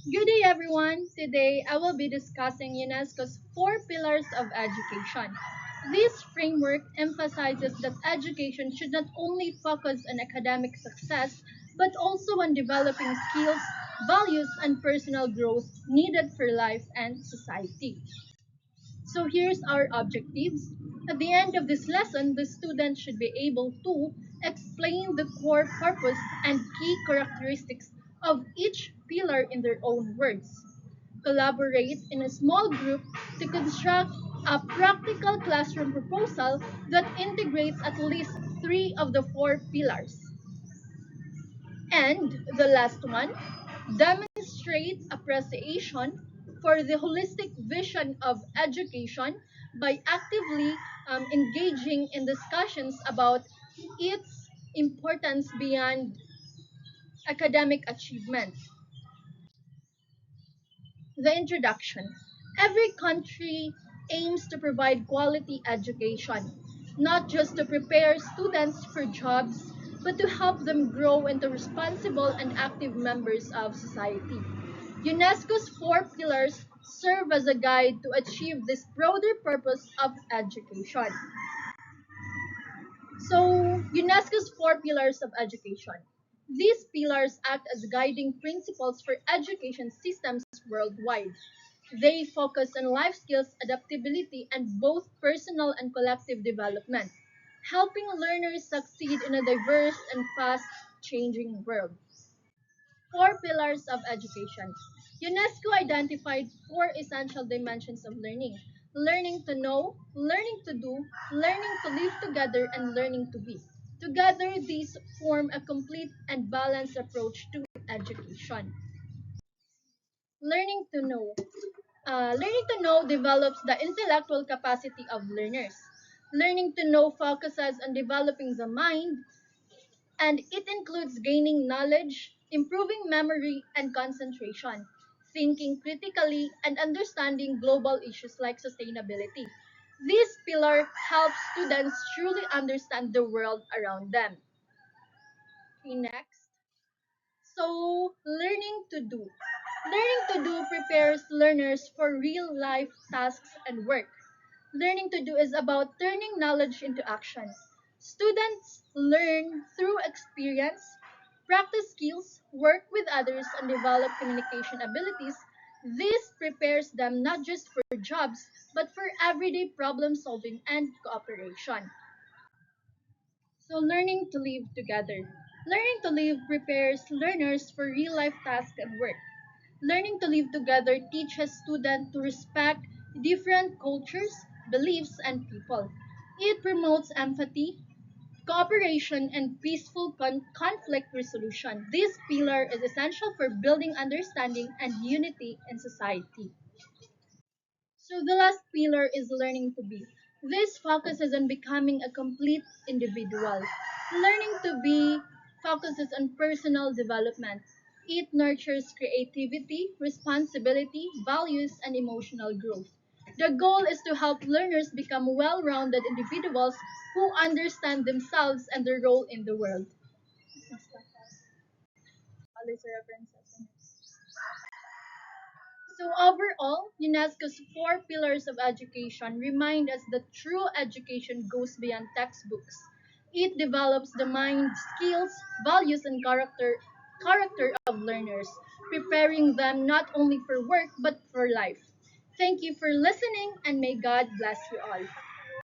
Good day, everyone. Today, I will be discussing UNESCO's four pillars of education. This framework emphasizes that education should not only focus on academic success, but also on developing skills, values, and personal growth needed for life and society. So here's our objectives. At the end of this lesson, the student should be able to explain the core purpose and key characteristics of each pillar in their own words. Collaborate in a small group to construct a practical classroom proposal that integrates at least three of the four pillars. And the last one, demonstrate appreciation for the holistic vision of education by actively engaging in discussions about its importance beyond academic achievement. The introduction. Every country aims to provide quality education, not just to prepare students for jobs, but to help them grow into responsible and active members of society. UNESCO's four pillars serve as a guide to achieve this broader purpose of education. So, UNESCO's four pillars of education. These pillars act as guiding principles for education systems worldwide. They focus on life skills, adaptability, and both personal and collective development, helping learners succeed in a diverse and fast changing world. Four pillars of education. UNESCO identified four essential dimensions of learning: learning to know, learning to do, learning to live together, and learning to be. Together, these form a complete and balanced approach to education. Learning to know. Learning to know develops the intellectual capacity of learners. Learning to know focuses on developing the mind, and it includes gaining knowledge, improving memory and concentration, thinking critically, and understanding global issues like sustainability. This pillar helps students truly understand the world around them. Okay, next. So, learning to do. Learning to do prepares learners for real life tasks and work. Learning to do is about turning knowledge into action. Students learn through experience, practice skills, work with others, and develop communication abilities. This prepares them not just for jobs, but for everyday problem solving and cooperation. So, learning to live together. Learning to live prepares learners for real life tasks and work. Learning to live together teaches students to respect different cultures, beliefs, and people. It promotes empathy, cooperation, and peaceful conflict resolution. This pillar is essential for building understanding and unity in society. So the last pillar is learning to be. This focuses on becoming a complete individual. Learning to be focuses on personal development. It nurtures creativity, responsibility, values, and emotional growth. The goal is to help learners become well rounded individuals who understand themselves and their role in the world. So overall, UNESCO's four pillars of education remind us that true education goes beyond textbooks. It develops the mind, skills, values, and character of learners, preparing them not only for work but for life. Thank you for listening, and may God bless you all.